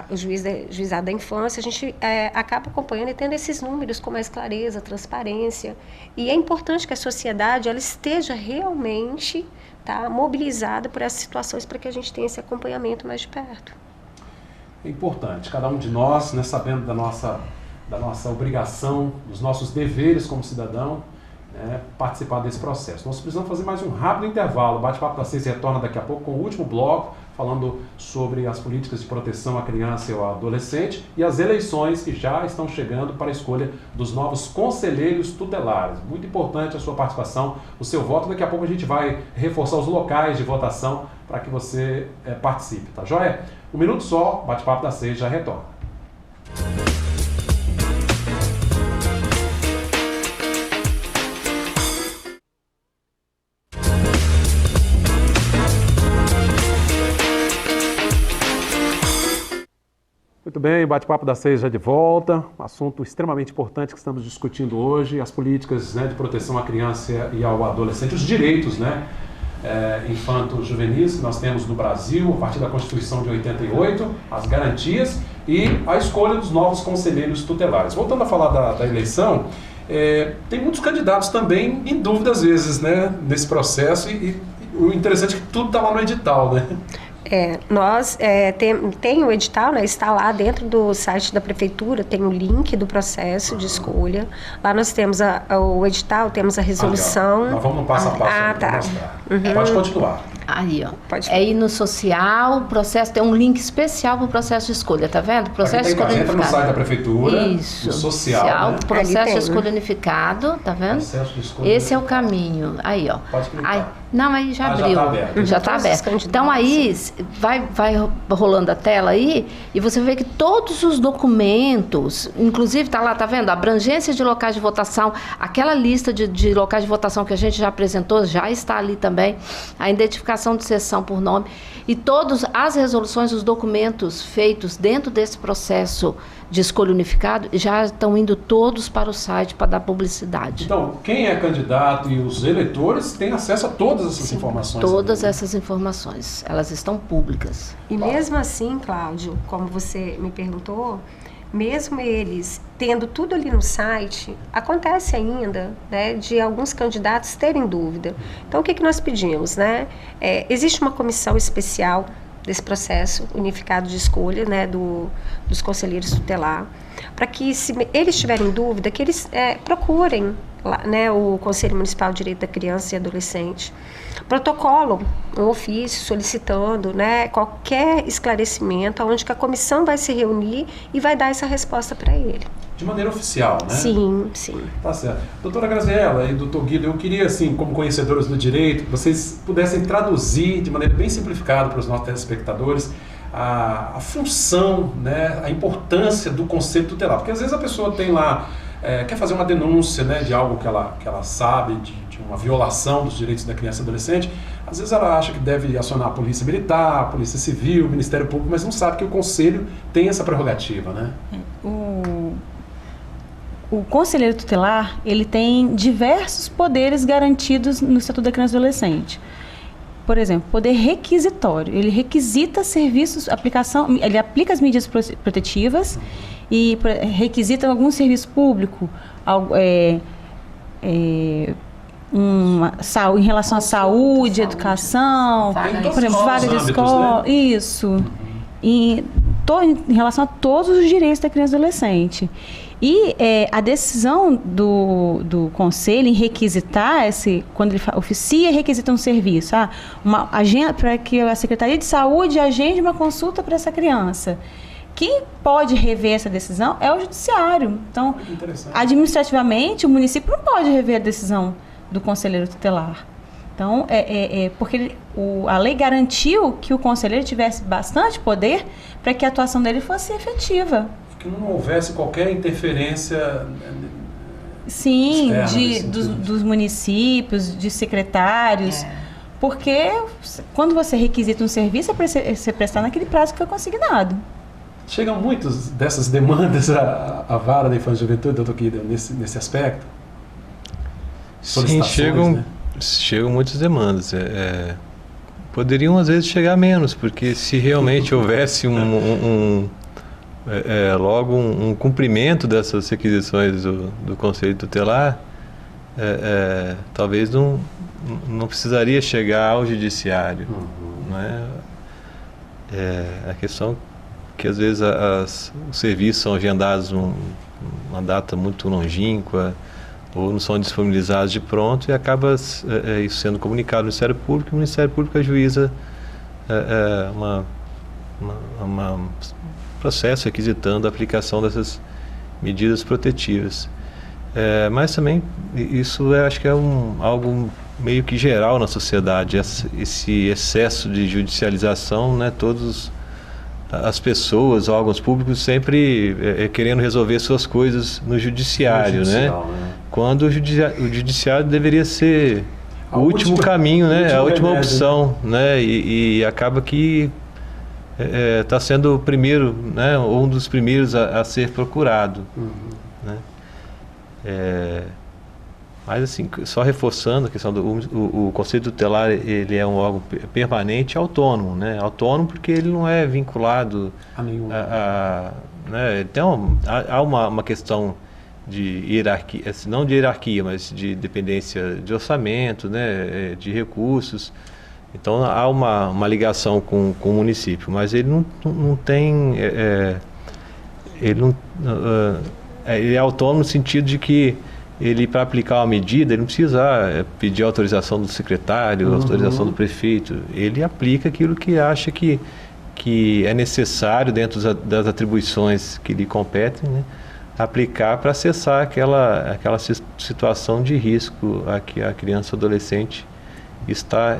Speaker 3: o Juizado da Infância, a gente acaba acompanhando e tendo esses números com mais clareza, transparência. E é importante que a sociedade ela esteja realmente mobilizada por essas situações, para que a gente tenha esse acompanhamento mais de perto.
Speaker 1: É importante, cada um de nós, né, sabendo da nossa obrigação, dos nossos deveres como cidadão, né, participar desse processo. Nós precisamos fazer mais um rápido intervalo. O Bate-Papo da 6 retorna daqui a pouco com o último bloco, falando sobre as políticas de proteção à criança e ao adolescente e as eleições que já estão chegando para a escolha dos novos conselheiros tutelares. Muito importante a sua participação, o seu voto. Daqui a pouco a gente vai reforçar os locais de votação para que você participe, tá joia? Um minuto só, Bate-Papo da 6 já retorna. Muito bem, bate-papo das 6 já de volta. Um assunto extremamente importante que estamos discutindo hoje, as políticas, né, de proteção à criança e ao adolescente, os direitos, né, infanto-juvenis que nós temos no Brasil, a partir da Constituição de 88, as garantias e a escolha dos novos conselheiros tutelares. Voltando a falar da eleição, tem muitos candidatos também em dúvida às vezes, né, nesse processo e o interessante é que tudo está lá no edital, né?
Speaker 3: Nós tem o edital, né, está lá dentro do site da prefeitura, tem o link do processo de escolha. Lá nós temos o edital, temos a resolução.
Speaker 1: Nós vamos no passo a passo para mostrar. Pode continuar.
Speaker 2: Aí, ó. Ir no social, o processo tem um link especial para o processo de escolha, tá vendo? Processo de escolha unificado.
Speaker 1: Entra no site da prefeitura,
Speaker 2: isso,
Speaker 1: no social, né?
Speaker 2: Processo de escolha unificado, tá vendo?
Speaker 1: Processo de escolha
Speaker 2: Esse é o caminho. Aí, ó.
Speaker 1: Pode clicar.
Speaker 2: Aí, não, aí já abriu.
Speaker 1: Já está aberto.
Speaker 2: Então aí vai rolando a tela aí e você vê que todos os documentos, inclusive tá lá, tá vendo? A abrangência de locais de votação, aquela lista de locais de votação que a gente já apresentou, já está ali também. A identificação de sessão por nome e todas as resoluções, os documentos feitos dentro desse processo de escolha unificado já estão indo todos para o site para dar publicidade.
Speaker 1: Então, quem é candidato e os eleitores têm acesso a todas essas informações?
Speaker 2: Todas essas informações, elas estão públicas.
Speaker 3: E mesmo assim, Cláudio, como você me perguntou, mesmo eles tendo tudo ali no site, acontece ainda, né, de alguns candidatos terem dúvida. Então, o que nós pedimos, né? Existe uma comissão especial desse processo unificado de escolha, né, dos conselheiros tutelar, para que, se eles tiverem dúvida, que eles procurem lá, né, o Conselho Municipal de Direito da Criança e Adolescente, protocolo, um ofício solicitando, né, qualquer esclarecimento, onde que a comissão vai se reunir e vai dar essa resposta para ele.
Speaker 1: De maneira oficial, né?
Speaker 3: Sim, sim.
Speaker 1: Tá certo. Doutora Graziela e doutor Guido, eu queria, assim, como conhecedores do direito, que vocês pudessem traduzir de maneira bem simplificada para os nossos telespectadores a função, né, a importância do conselho tutelar. Porque às vezes a pessoa tem lá, quer fazer uma denúncia, né, de algo que ela sabe, de uma violação dos direitos da criança e adolescente. Às vezes ela acha que deve acionar a Polícia Militar, a Polícia Civil, o Ministério Público, mas não sabe que o conselho tem essa prerrogativa, né?
Speaker 5: O conselheiro tutelar, ele tem diversos poderes garantidos no Estatuto da Criança e do Adolescente. Por exemplo, poder requisitório. Ele requisita serviços, ele aplica as medidas protetivas e requisita algum serviço público, em relação à saúde, educação, por exemplo, vaga de escola, né? Isso. Em relação a todos os direitos da criança e do adolescente. E a decisão do conselho em requisitar, quando ele oficia e requisita um serviço, para que a Secretaria de Saúde agende uma consulta para essa criança. Quem pode rever essa decisão é o judiciário. Então, administrativamente, o município não pode rever a decisão do conselheiro tutelar. Então, porque a lei garantiu que o conselheiro tivesse bastante poder para que a atuação dele fosse efetiva.
Speaker 1: Que não houvesse qualquer interferência.
Speaker 5: Sim, dos municípios, de secretários, porque quando você requisita um serviço, é para você prestar naquele prazo que foi consignado.
Speaker 1: Chegam muitas dessas demandas à vara da infância e juventude, doutor Guido, nesse aspecto?
Speaker 4: Sim, chegam muitas demandas. Poderiam, às vezes, chegar menos, porque se realmente houvesse logo um cumprimento dessas requisições do Conselho Tutelar, talvez não precisaria chegar ao judiciário. Não é? A questão que às vezes os serviços são agendados numa data muito longínqua ou não são disponibilizados de pronto e acaba isso sendo comunicado ao Ministério Público e o Ministério Público ajuiza processo requisitando a aplicação dessas medidas protetivas. Mas também isso acho que é algo meio que geral na sociedade, esse excesso de judicialização, né? Todas as pessoas, órgãos públicos sempre querendo resolver suas coisas no judiciário, né? Quando o judiciário deveria ser o último caminho, né? A última opção, né? E acaba que está sendo o primeiro, né, um dos primeiros a ser procurado. Né? Mas assim, só reforçando a questão o Conselho Tutelar, ele é um órgão permanente e autônomo, né? Autônomo porque ele não é vinculado
Speaker 1: A nenhum.
Speaker 4: Né? Então, há uma questão de hierarquia, não de hierarquia, mas de dependência de orçamento, né? De recursos. Então, há uma ligação com o município, mas ele não tem... ele é autônomo no sentido de que ele, para aplicar uma medida, ele não precisa pedir autorização do secretário, autorização do prefeito. Ele aplica aquilo que acha que é necessário dentro das atribuições que lhe competem, né? Aplicar para acessar aquela situação de risco a que a criança ou adolescente está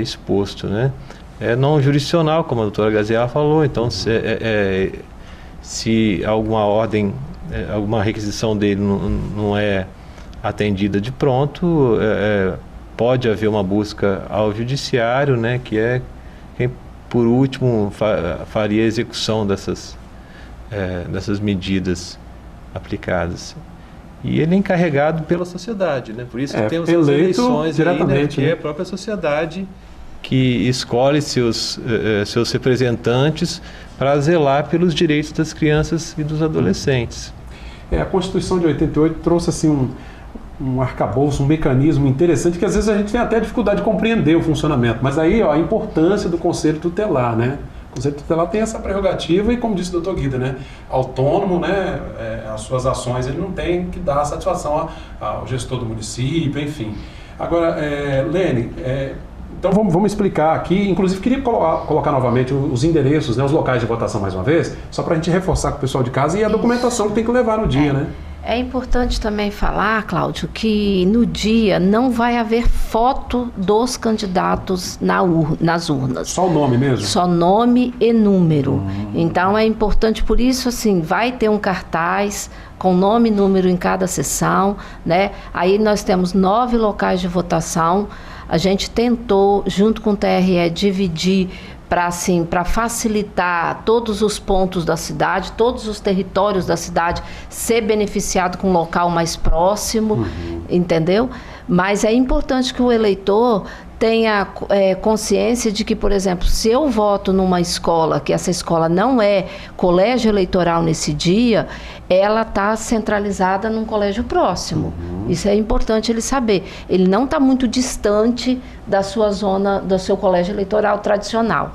Speaker 4: exposto, né? É não jurisdicional, como a doutora Graziela falou. Então, se alguma ordem, alguma requisição dele não é atendida de pronto, pode haver uma busca ao judiciário, né, que é quem, por último, faria a execução dessas medidas aplicadas. E ele é encarregado pela sociedade, né? Por isso que temos as eleições diretamente, aí, né, que é a própria sociedade que escolhe seus representantes para zelar pelos direitos das crianças e dos adolescentes.
Speaker 1: A Constituição de 88 trouxe assim um arcabouço, um mecanismo interessante que às vezes a gente tem até dificuldade de compreender o funcionamento, mas aí a importância do Conselho Tutelar, né? O Conselho Tutelar tem essa prerrogativa e, como disse o doutor Guida, né, autônomo, né, as suas ações, ele não tem que dar satisfação ao gestor do município, enfim. Agora, Lene, então vamos explicar aqui, inclusive queria colocar novamente os endereços, né, os locais de votação mais uma vez, só para a gente reforçar com o pessoal de casa e a documentação que tem que levar no dia, né?
Speaker 2: É importante também falar, Cláudio, que no dia não vai haver foto dos candidatos nas urnas.
Speaker 1: Só o nome mesmo?
Speaker 2: Só nome e número. Então é importante, por isso, assim, vai ter um cartaz com nome e número em cada sessão, né? Aí nós temos 9 locais de votação. A gente tentou, junto com o TRE, dividir para facilitar todos os pontos da cidade, todos os territórios da cidade, ser beneficiado com um local mais próximo, entendeu? Mas é importante que o eleitor tenha consciência de que, por exemplo, se eu voto numa escola, que essa escola não é colégio eleitoral nesse dia, ela está centralizada num colégio próximo. Isso é importante ele saber. Ele não está muito distante da sua zona, do seu colégio eleitoral tradicional.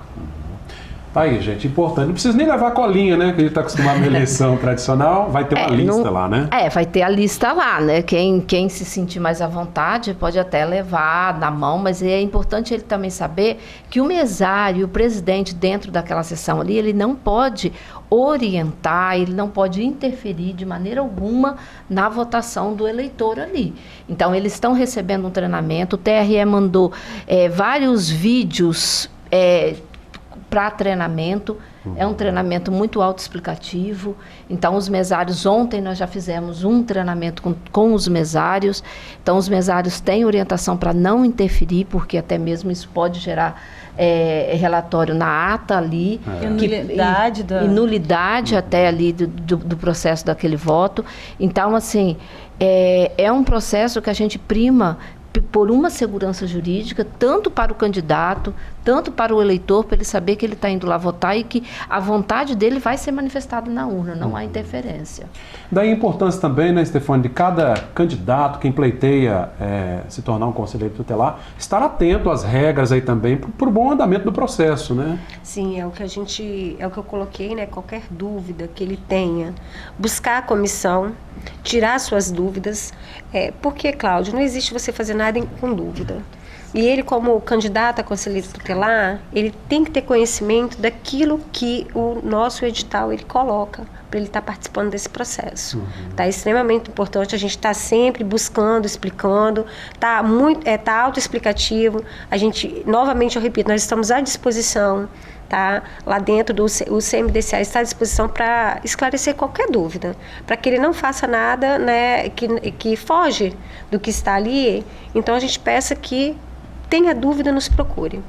Speaker 1: Tá aí, gente, importante. Não precisa nem levar colinha, né? Que a gente está acostumado na eleição tradicional. Vai ter uma lista lá, né?
Speaker 2: Vai ter a lista lá, né? Quem se sentir mais à vontade pode até levar na mão, mas é importante ele também saber que o mesário, o presidente dentro daquela sessão ali, ele não pode orientar, ele não pode interferir de maneira alguma na votação do eleitor ali. Então, eles estão recebendo um treinamento, o TRE mandou vários vídeos para treinamento, é um treinamento muito autoexplicativo. Então, os mesários, ontem nós já fizemos um treinamento com os mesários. Então, os mesários têm orientação para não interferir, porque até mesmo isso pode gerar relatório na ata ali.
Speaker 5: E
Speaker 2: nulidade até ali do processo daquele voto. Então, assim, é um processo que a gente prima por uma segurança jurídica, tanto para o candidato, tanto para o eleitor, para ele saber que ele está indo lá votar e que a vontade dele vai ser manifestada na urna, não há interferência.
Speaker 1: Daí a importância também, né, Stefane, de cada candidato, quem pleiteia se tornar um conselheiro tutelar, estar atento às regras aí também, para o bom andamento do processo, né?
Speaker 3: Sim, é o que eu coloquei, né, qualquer dúvida que ele tenha, buscar a comissão, tirar suas dúvidas, porque, Cláudio, não existe você fazer nada com dúvida. E ele, como candidato a conselheiro tutelar, ele tem que ter conhecimento daquilo que o nosso edital ele coloca para ele estar participando desse processo. Tá extremamente importante, a gente está sempre buscando, explicando, tá autoexplicativo. A gente, novamente eu repito, nós estamos à disposição, tá? Lá dentro o CMDCA está à disposição para esclarecer qualquer dúvida, para que ele não faça nada, né, que foge do que está ali. Então a gente peça que tenha dúvida, nos procure.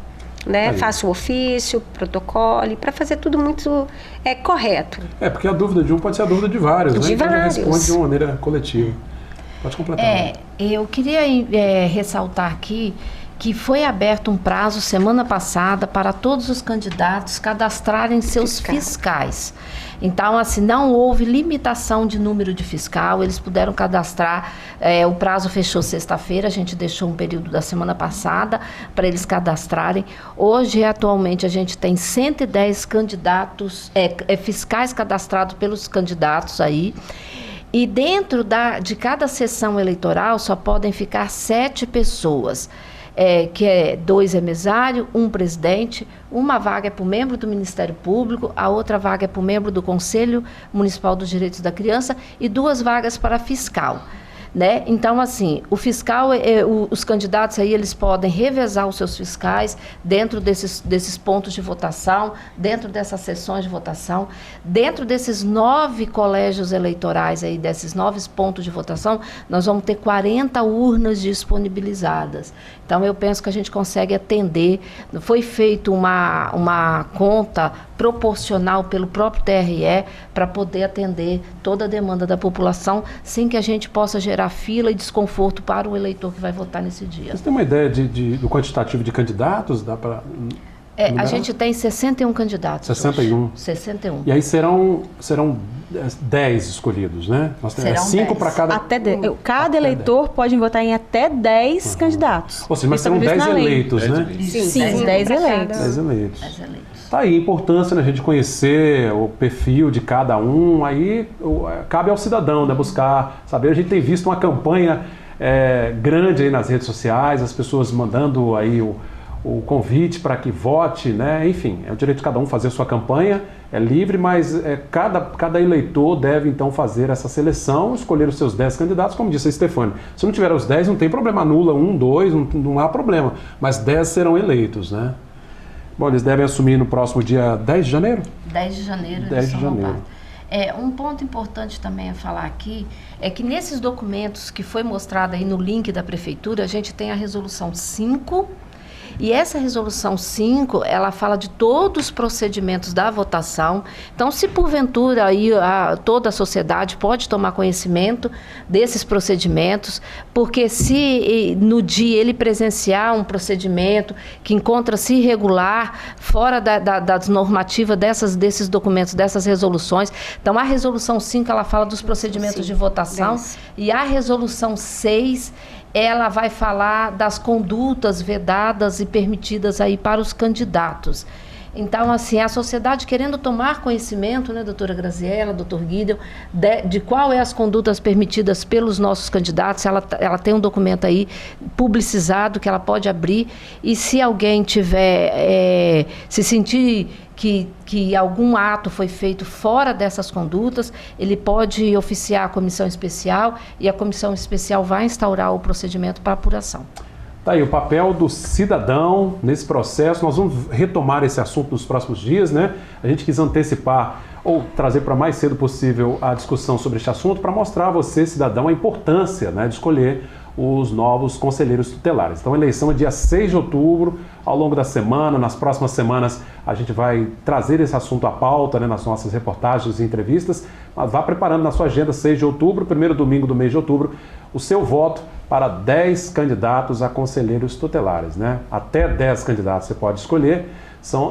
Speaker 3: né? Faça o ofício, protocole, para fazer tudo muito correto.
Speaker 1: Porque a dúvida de um pode ser a dúvida de vários, né? Então a gente responde de uma maneira coletiva. Pode completar.
Speaker 2: Eu queria ressaltar aqui que foi aberto um prazo semana passada para todos os candidatos cadastrarem seus fiscais. Então, assim, não houve limitação de número de fiscal, eles puderam cadastrar, o prazo fechou sexta-feira, a gente deixou um período da semana passada para eles cadastrarem. Hoje, atualmente, a gente tem 110 candidatos, fiscais cadastrados pelos candidatos aí. E dentro de cada sessão eleitoral só podem ficar 7 pessoas. Que é 2 emesários, 1 presidente, uma vaga é para o membro do Ministério Público, a outra vaga é para o membro do Conselho Municipal dos Direitos da Criança e 2 vagas para fiscal. Né? Então, assim, o fiscal, os candidatos aí, eles podem revezar os seus fiscais dentro desses pontos de votação, dentro dessas sessões de votação, dentro desses 9 colégios eleitorais aí, desses 9 pontos de votação, nós vamos ter 40 urnas disponibilizadas. Então, eu penso que a gente consegue atender. Foi feita uma conta proporcional pelo próprio TRE para poder atender toda a demanda da população, sem que a gente possa gerar fila e desconforto para o eleitor que vai votar nesse dia.
Speaker 1: Você tem uma ideia do quantitativo de candidatos? Dá para
Speaker 2: a gente tem 61 candidatos.
Speaker 1: 61.
Speaker 2: Hoje. 61.
Speaker 1: E aí serão 10 escolhidos, né? Nós temos 5 para cada...
Speaker 5: Cada eleitor pode votar em até 10 candidatos.
Speaker 1: Ou seja, mas serão 10 eleitos, né?
Speaker 5: Sim, 10 eleitos.
Speaker 1: 10 eleitos. Tá aí a importância, né, a gente conhecer o perfil de cada um, aí cabe ao cidadão, né, buscar saber. A gente tem visto uma campanha grande aí nas redes sociais, as pessoas mandando aí o convite para que vote, né? Enfim, é o direito de cada um fazer a sua campanha, é livre, mas cada eleitor deve então fazer essa seleção, escolher os seus 10 candidatos, como disse a Stefânia. Se não tiver os 10, não tem problema, anula 1, 2, não há problema, mas 10 serão eleitos, né? Bom, eles devem assumir no próximo dia 10 de janeiro?
Speaker 2: 10 de janeiro.
Speaker 1: 10 de janeiro.
Speaker 2: Um ponto importante também a falar aqui é que nesses documentos que foi mostrado aí no link da Prefeitura, a gente tem a Resolução 5, e essa Resolução 5, ela fala de todos os procedimentos da votação. Então, se porventura aí toda a sociedade pode tomar conhecimento desses procedimentos, porque se no dia ele presenciar um procedimento que encontra-se irregular, fora das normativas desses documentos, dessas resoluções. Então, a Resolução 5, ela fala dos procedimentos de votação, e a Resolução 6, ela vai falar das condutas vedadas e permitidas aí para os candidatos. Então, assim, a sociedade querendo tomar conhecimento, né, doutora Graziela, doutor Guido, de qual as condutas permitidas pelos nossos candidatos, ela tem um documento aí publicizado que ela pode abrir, e se alguém tiver, se sentir que algum ato foi feito fora dessas condutas, ele pode oficiar a comissão especial, e a comissão especial vai instaurar o procedimento para apuração.
Speaker 1: Tá aí o papel do cidadão nesse processo. Nós vamos retomar esse assunto nos próximos dias, né? A gente quis antecipar ou trazer para mais cedo possível a discussão sobre este assunto para mostrar a você, cidadão, a importância, né, de escolher os novos conselheiros tutelares. Então, a eleição é dia 6 de outubro, ao longo da semana, nas próximas semanas, a gente vai trazer esse assunto à pauta, né, nas nossas reportagens e entrevistas, mas vá preparando na sua agenda 6 de outubro, primeiro domingo do mês de outubro, o seu voto para 10 candidatos a conselheiros tutelares, né? Até 10 candidatos você pode escolher,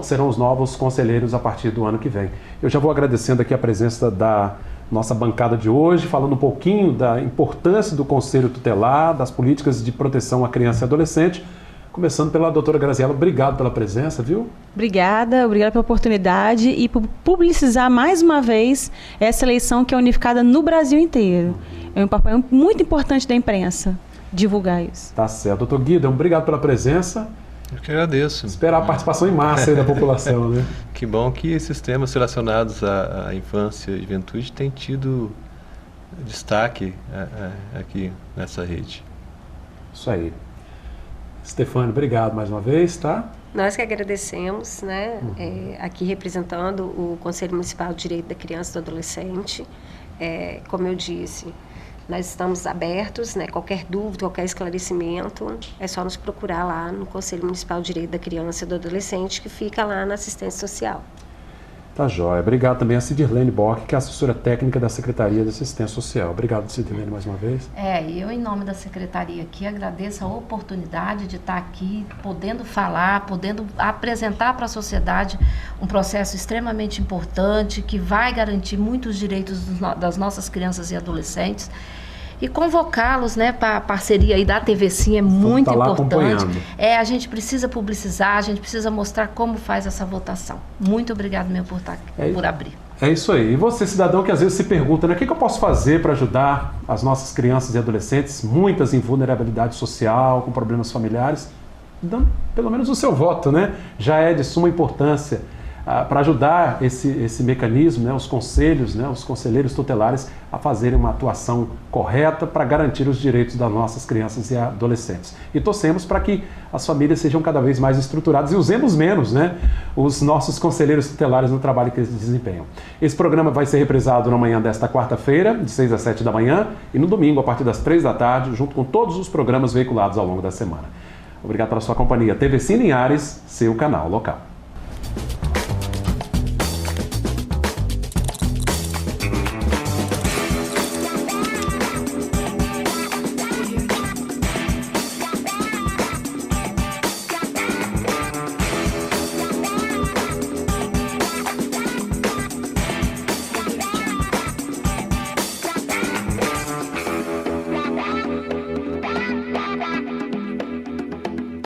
Speaker 1: serão os novos conselheiros a partir do ano que vem. Eu já vou agradecendo aqui a presença da nossa bancada de hoje, falando um pouquinho da importância do Conselho Tutelar, das políticas de proteção à criança e adolescente, começando pela doutora Graziela. Obrigado pela presença, viu?
Speaker 5: Obrigada pela oportunidade e por publicizar mais uma vez essa eleição que é unificada no Brasil inteiro. É um papel muito importante da imprensa divulgar isso.
Speaker 1: Tá certo. Doutor Guido, obrigado pela presença.
Speaker 4: Eu que agradeço.
Speaker 1: Esperar a participação em massa aí da população, né?
Speaker 4: Que bom que esses temas relacionados à infância e juventude têm tido destaque aqui nessa rede.
Speaker 1: Isso aí. Stefânia, obrigado mais uma vez, tá?
Speaker 3: Nós que agradecemos, né? Aqui representando o Conselho Municipal de Direito da Criança e do Adolescente. Como eu disse, Nós estamos abertos, né? Qualquer dúvida, qualquer esclarecimento, é só nos procurar lá no Conselho Municipal de Direito da Criança e do Adolescente, que fica lá na assistência social.
Speaker 1: Tá joia. Obrigado também a Cidirlene Bock, que é assessora técnica da Secretaria de Assistência Social. Obrigado, Cidirlene, mais uma vez.
Speaker 2: Eu, em nome da Secretaria aqui, agradeço a oportunidade de estar aqui, podendo falar, podendo apresentar para a sociedade um processo extremamente importante, que vai garantir muitos direitos das nossas crianças e adolescentes. E convocá-los, né, para a parceria aí da TV Sim é muito importante. A gente precisa publicizar, a gente precisa mostrar como faz essa votação. Muito obrigado mesmo por abrir.
Speaker 1: É isso aí. E você, cidadão, que às vezes se pergunta, né, o que eu posso fazer para ajudar as nossas crianças e adolescentes, muitas em vulnerabilidade social, com problemas familiares, dando pelo menos o seu voto, né? Já é de suma importância para ajudar esse mecanismo, né, os conselhos, né, os conselheiros tutelares a fazerem uma atuação correta para garantir os direitos das nossas crianças e adolescentes. E torcemos para que as famílias sejam cada vez mais estruturadas e usemos menos, né, os nossos conselheiros tutelares no trabalho que eles desempenham. Esse programa vai ser reprisado na manhã desta quarta-feira, de 6 às 7 da manhã, e no domingo, a partir das 3 da tarde, junto com todos os programas veiculados ao longo da semana. Obrigado pela sua companhia. TV Sim Linhares, seu canal local.